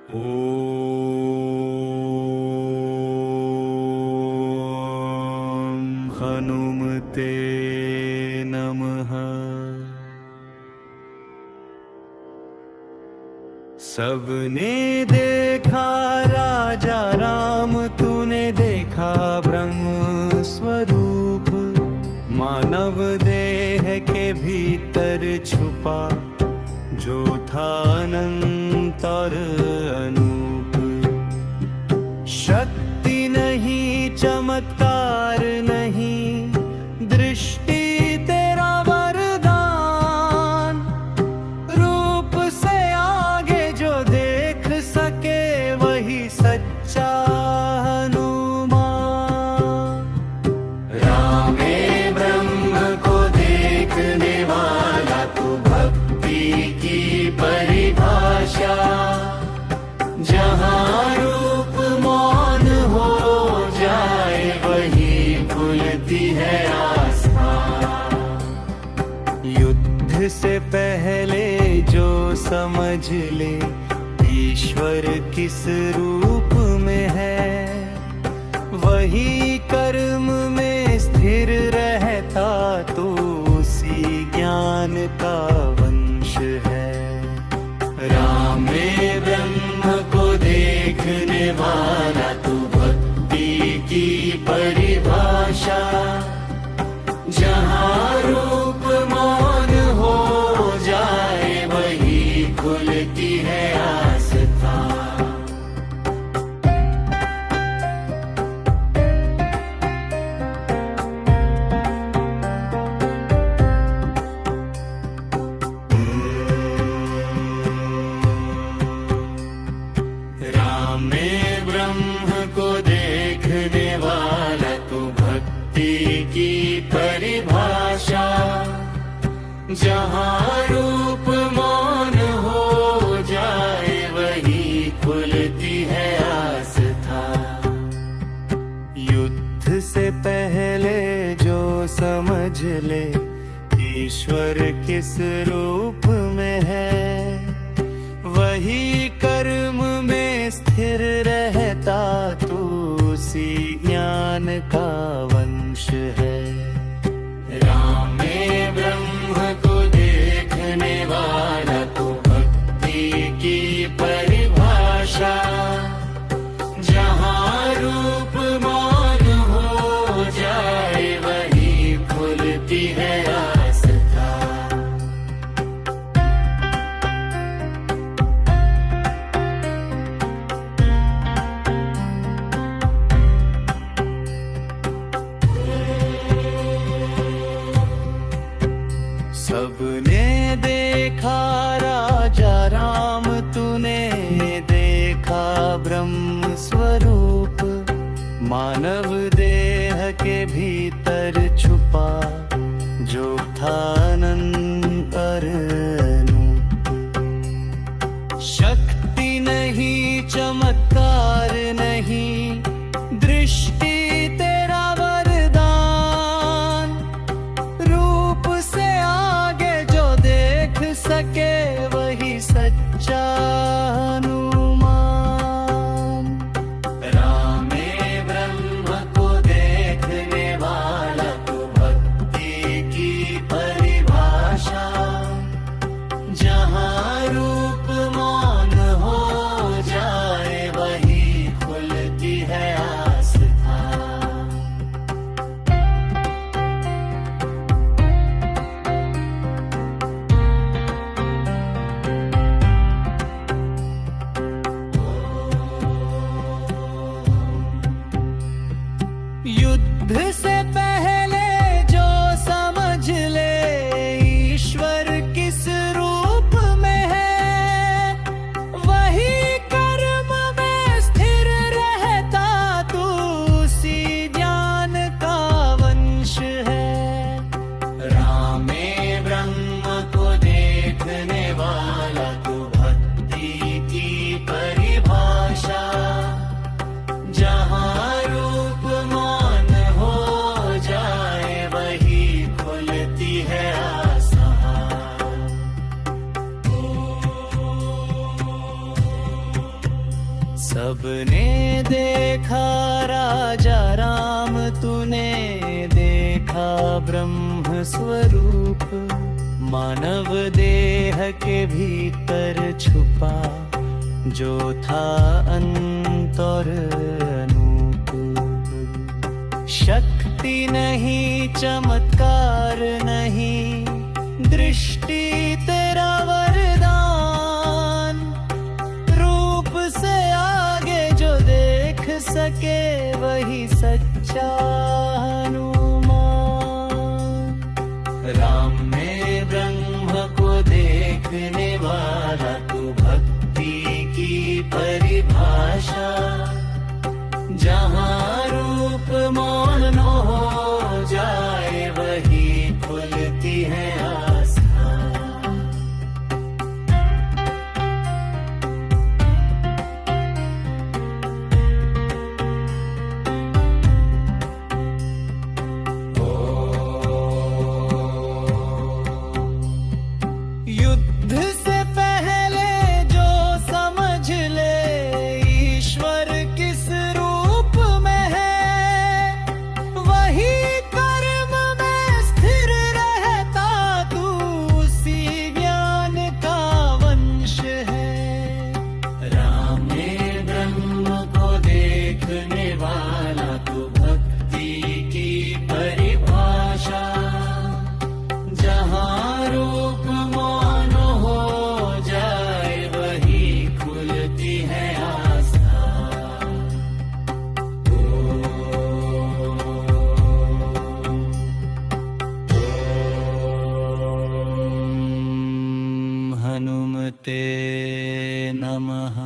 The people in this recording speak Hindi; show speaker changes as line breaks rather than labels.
ॐ हनुमते नमः। सबने देखा राजा राम, तूने देखा ब्रह्म स्वरूप। मानव देह के भीतर छुपा जो था अनंत और अनूप। शक्ति नहीं, चमत्कार नहीं, दृष्टि तेरा वरदान। रूप से आगे जो देख सके वही सच्चा हनुमान। रामे ब्रह्म को देखने वाला तू, भक्ति की परिभाषा। जहाँ रूप मौन हो जाए वही खुलती है आस्था। युद्ध से पहले जो समझ ले ईश्वर किस रूप में है, वही कर्म में स्थिर रहता तो उसी ज्ञान का वंश है। रामे ब्रह्म को देखने वाला तू, भक्ति की परिभाषा। जहाँ रूप मौन हो जाए वही खुलती है आस्था। रामे ब्रह्म को देखने वाला तू, भक्ति की परिभाषा। जहाँ रूप मौन हो जाए वही खुलती है आस्था। युद्ध से पहले जो समझ ले ईश्वर किस रूप में है, वही कर्म में स्थिर रहता तो उसी ज्ञान का वंश है। रामे ब्रह्म को देखने वाला तो, भक्ति की परिभाषा। जहाँ रूप मौन हो जाए वही खुलती है आस्था। सबने देखा राजा राम, तूने देखा ब्रह्म स्वरूप। मानव देह के भीतर छुपा जो था अनंत और अनूप। शक्ति नहीं, चमत्कार नहीं, दृष्टि तेरा वरदान। रूप से आगे जो देख सके वही सच्चा हनुमान। रामे ब्रह्म को देखने वाला तू, भक्ति की परिभाषा। जहाँ रूप मौन हो जाए वही खुलती है आस्था। युद्ध से पहले जो समझ ले ईश्वर किस रूप में सबने देखा राजा राम, तूने देखा ब्रह्म स्वरूप। मानव देह के भीतर छुपा जो था अंतर अनूप। शक्ति नहीं, चमत्कार नहीं, दृष्टि तेरा वरदान। रूप से आगे जो देख सके वही सच्चा हनुमान। राम में ब्रह्म को देखने वाला तू भक्ति की परिभाषा। जहाँ रूप मौन हो जाए वही खुलती है आस्था। युद्ध से पहले जो समझ ले ईश्वर किस रूप में है, वही कर्म में स्थिर रहता तू उसी ज्ञान का वंश है। राम में ब्रह्म को देखने वाला तू भक्ति की परिभाषा। जहाँ रूप मौन हो जाए वही खुलती है आस्था। हनुमते नमः।